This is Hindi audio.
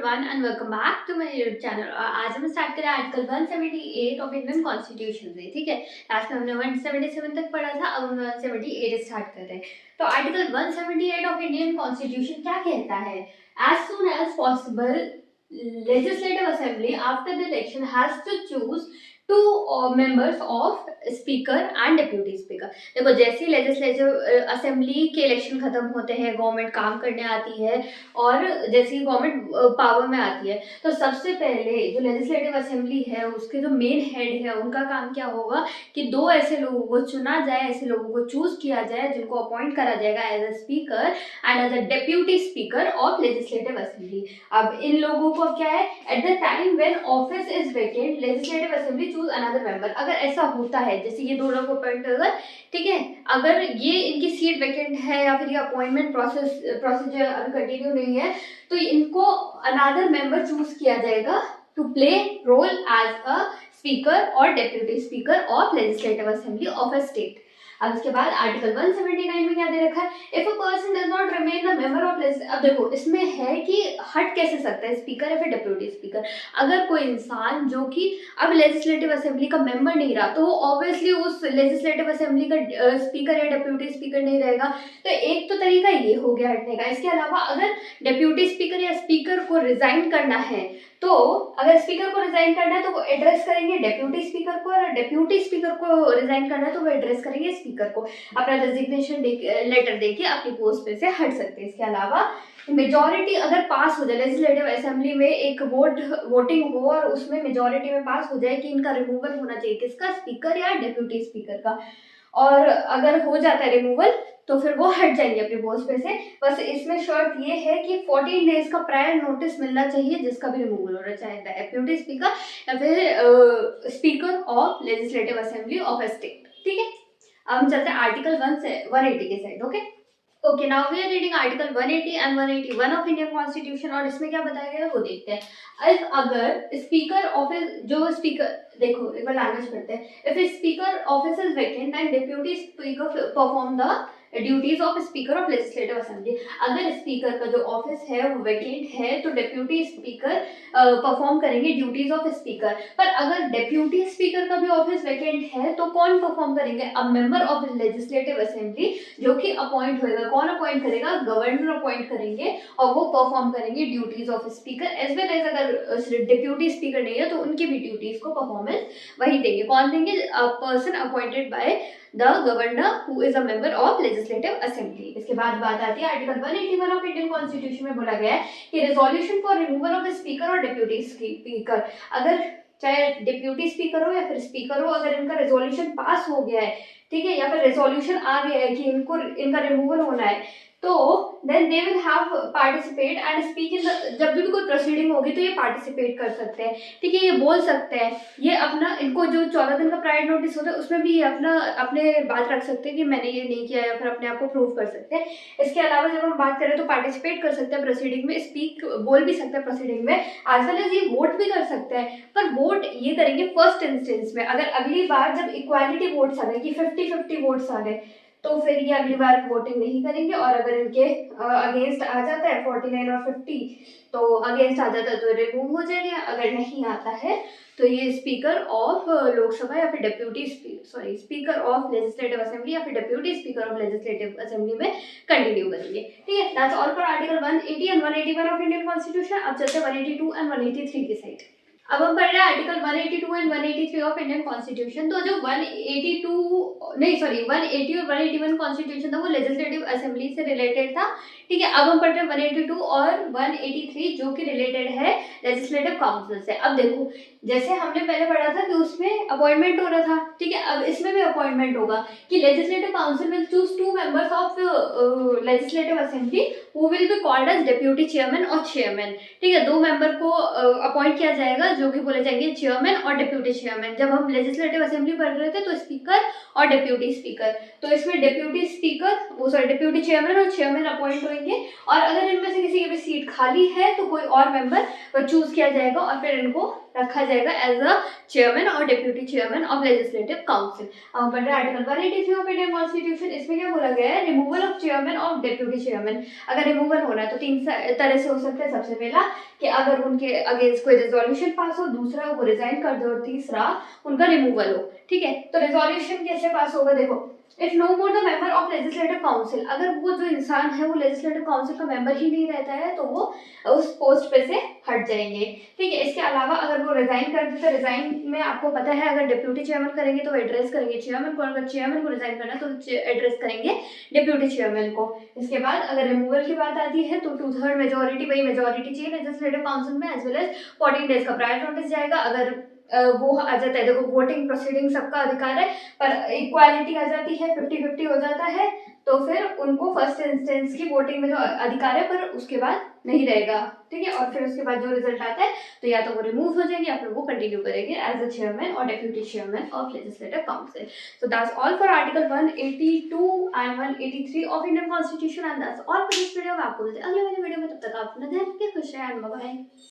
Everyone and welcome back to my YouTube channel. और आज हम स्टार्ट करें आर्टिकल 178 ऑफ इंडियन कॉन्स्टिट्यूशन से। ठीक है, लास्ट में हमने 177 तक पढ़ा था, अब हम 178 स्टार्ट कर रहे हैं। तो आर्टिकल 178 ऑफ इंडियन कॉन्स्टिट्यूशन क्या कहता है? As soon as possible legislative assembly after the election has to choose two members of speaker and deputy speaker. देखो, जैसे लेजिस्लेटिव असेंबली के इलेक्शन खत्म होते हैं, गवर्नमेंट काम करने आती है और जैसे ही गवर्नमेंट पावर में आती है, तो सबसे पहले जो लेजिस्लेटिव असेंबली है उसके जो मेन हेड है उनका काम क्या होगा कि दो ऐसे लोगों को चुना जाए, ऐसे लोगों को चूज किया जाए जिनको अपॉइंट करा जाएगा as a speaker and as a deputy speaker of legislative assembly. अब इन लोगों को क्या है, at the time when office is vacant legislative assembly choose another member. अगर ऐसा होता है, जैसे ये दो लोग अपॉइंट अगर, ठीक है, अगर ये इनकी सीट वेकेंट है या फिर ये अपॉइंटमेंट प्रोसीजर अभी कंटिन्यू नहीं है, तो इनको अनदर मेंबर चूज किया जाएगा to play role as a speaker और deputy speaker of legislative assembly of a state. अब इसके बाद आर्टिकल 179 में क्या दे रखा है? If a person does not remain a member of अब देखो, इसमें है कि हट कैसे सकता है स्पीकर या फिर डेप्यूटी स्पीकर। अगर कोई इंसान जो कि अब लेजिस्लेटिव असेंबली का मेंबर नहीं रहा, तो वो ऑब्वियसली उस लेजिस्लेटिव असेंबली का स्पीकर या डेप्यूटी स्पीकर नहीं रहेगा। तो एक तो तरीका ये हो गया हटने का। इसके अलावा अगर डेप्यूटी स्पीकर या स्पीकर को रिजाइन करना है, तो अगर स्पीकर को रिजाइन करना है तो वो एड्रेस करेंगे डेप्यूटी स्पीकर को, और डेप्यूटी स्पीकर को रिजाइन करना है तो वो एड्रेस करेंगे स्पीकर को। अपना रेजिग्नेशन लेटर देके अपनी पोस्ट पे से हट सकते हैं। इसके अलावा मेजॉरिटी अगर पास हो जाए, लेजिस्लेटिव असेंबली में एक वोटिंग हो और उसमें मेजॉरिटी में पास हो जाए कि इनका रिमूवल होना चाहिए, किसका, स्पीकर या डेप्यूटी स्पीकर का, और अगर हो जाता है रिमूवल तो फिर वो हट जाएंगे अपने पोस्ट पे से। बस इसमें शर्त ये है कि 14 डेज का प्रायर नोटिस मिलना चाहिए जिसका भी रिमूवल हो रहा है, चाहे डेप्यूटी स्पीकर या फिर speaker of legislative assembly of a state. ठीक है, अब हम चलते हैं आर्टिकल 180 के side. Okay, now we are reading article 180 and 181 of Indian constitution. और इसमें क्या बताया गया है वो देखते हैं। अगर स्पीकर ऑफिस, जो स्पीकर, देखो एक बार लैंग्वेज पढ़ते हैं। If speaker office is vacant and deputy speaker perform the duties of speaker of legislative assembly. अगर स्पीकर का जो ऑफिस है वो वेकेंट है तो डेप्यूटी स्पीकर परफॉर्म करेंगे ड्यूटीज ऑफ स्पीकर। पर अगर डेप्यूटी स्पीकर का भी ऑफिस वेकेंट है तो कौन परफॉर्म करेंगे? A member of legislative assembly, जो कि अपॉइंट होएगा। कौन अपॉइंट करेगा? गवर्नर अपॉइंट करेंगे और वो परफॉर्म करेंगे duties of speaker as well as. अगर डिप्यूटी स्पीकर नहीं है तो उनकी भी ड्यूटीज को परफॉर्मेंस वही देंगे। कौन देंगे? A person appointed by the governor who is a member of legislative assembly. इसके बाद बात आती है आर्टिकल 181 ऑफ इंडियन कॉन्स्टिट्यूशन में बोला गया है कि resolution for removal of speaker और डेप्यूटी स्पीकर, अगर चाहे डिप्यूटी स्पीकर हो या फिर स्पीकर हो, अगर इनका रेजोल्यूशन पास हो गया है, ठीक है, या फिर रेजोल्यूशन आ गया है कि इनका रिमूवल होना है, तो then they will have participate and speak in the, जब भी कोई प्रोसीडिंग होगी तो ये पार्टिसिपेट कर सकते हैं। ठीक है, ये बोल सकते हैं, ये अपना, इनको जो 14 दिन का प्रायर नोटिस होता है उसमें भी ये अपने बात रख सकते हैं कि मैंने ये नहीं किया, या फिर अपने आप को प्रूव कर सकते हैं। इसके अलावा जब हम बात करें तो पार्टिसिपेट कर सकते हैं प्रोसीडिंग में, स्पीक बोल भी सकते हैं प्रोसीडिंग में, एज वेल एज ये वोट भी कर सकते हैं। पर वोट ये करेंगे फर्स्ट इंस्टेंस में। अगर अगली बार जब इक्वालिटी वोट्स आ गए कि 50-50 वोट्स आ गए, तो फिर ये अगली बार वोटिंग नहीं करेंगे। और अगर इनके अगेंस्ट आ जाता है 49 और 50, तो अगेंस्ट आ जाता है तो रिमूव हो जाएंगे। अगर नहीं आता है तो ये स्पीकर ऑफ लोकसभा या फिर deputy speaker of legislative assembly या फिर deputy speaker of legislative assembly में कंटिन्यू करेंगे। ठीक है, that's all for article 180 and 181 of Indian constitution. अब चलते हैं 182 एंड 183 के साइड। अब हम पढ़ रहे हैं article 182 and 183 of Indian constitution. तो जो 180 और 181 कॉन्स्टिट्यूशन था वो लेजिस्लेटिव असेंबली से रिलेटेड था। ठीक है, अब हम पढ़ रहे हैं 182 और 183 जो कि रिलेटेड है लेजिस्लेटिव काउंसिल से। अब देखो, जैसे हमने पहले पढ़ा था कि उसमें अपॉइंटमेंट हो रहा था, ठीक है, अब इसमें भी अपॉइंटमेंट होगा कि legislative council will choose 2 members of legislative assembly who will be called as deputy chairman और चेयरमैन। ठीक है, 2 मेंबर को अपॉइंट किया जाएगा जो कि बोले जाएंगे चेयरमैन और डिप्यूटी चेयरमैन। जब हम लेजिस्लेटिव असेंबली पढ़ रहे थे तो स्पीकर और डिप्यूटी स्पीकर, तो इसमें डिप्यूटी चेयरमैन और चेयरमैन अपॉइंट होंगे होंगे और अगर इनमें से किसी की भी सीट खाली है तो कोई और मेंबर चूज किया जाएगा और फिर इनको रखा जाएगा एज अ चेयरमैन और deputy chairman of legislative council. अब पढ़ रहे आर्टिकल 183 ऑफ इंडियन कॉन्स्टिट्यूशन। इसमें क्या बोला गया है, रिमूवल ऑफ चेयरमैन और डिप्यूटी चेयरमैन। अगर रिमूवल होना है तो तीन तरह से हो सकता है। सबसे पहला कि अगर उनके अगेंस्ट कोई रेजोल्यूशन पास हो, दूसरा वो रिजाइन कर दे और तीसरा उनका रिमूवल हो। ठीक है, तो रेजोल्यूशन कैसे पास होगा, देखो if no more the member of legislative council, अगर वो जो इंसान है वो लेजिस्लेटिव काउंसिल का मेंबर ही नहीं रहता है तो वो उस पोस्ट पे से हट जाएंगे। ठीक है, इसके अलावा अगर वो रिजाइन कर दे तो रिजाइन में आपको पता है अगर डिप्यूटी चेयरमैन करेंगे तो एड्रेस करेंगे चेयरमैन को, अगर चेयरमैन को रिजाइन करना तो एड्रेस करेंगे डिप्यूटी चेयरमैन को। इसके बाद अगर रिमूवल की बात आती है तो 2/3 मेजोरिटी, वही मेजोरिटी चाहिए लेजिस्लेटिव काउंसिल में, एज वेल एज 14 डेज का प्रायर नोटिस जाएगा। अगर वो आ जाता है, देखो वोटिंग प्रोसीडिंग सबका अधिकार है पर इक्वालिटी आ जाती है, 50-50 हो जाता है तो फिर उनको फर्स्ट इंस्टेंस की वोटिंग में तो अधिकार है पर उसके बाद नहीं रहेगा। ठीक है, और फिर उसके बाद जो रिजल्ट आता है तो या तो वो रिमूव हो जाएंगे या फिर वो कंटिन्यू करेंगे एज अ चेयरमैन और deputy chairman of legislative council. So that's all for article 182 and 183 of Indian constitution and that's all for this video. मैं आपको मिलते हैं अगले वाले वीडियो में, तब तक आप अपना ध्यान रखिए, खुश रहें एंड बाय बाय।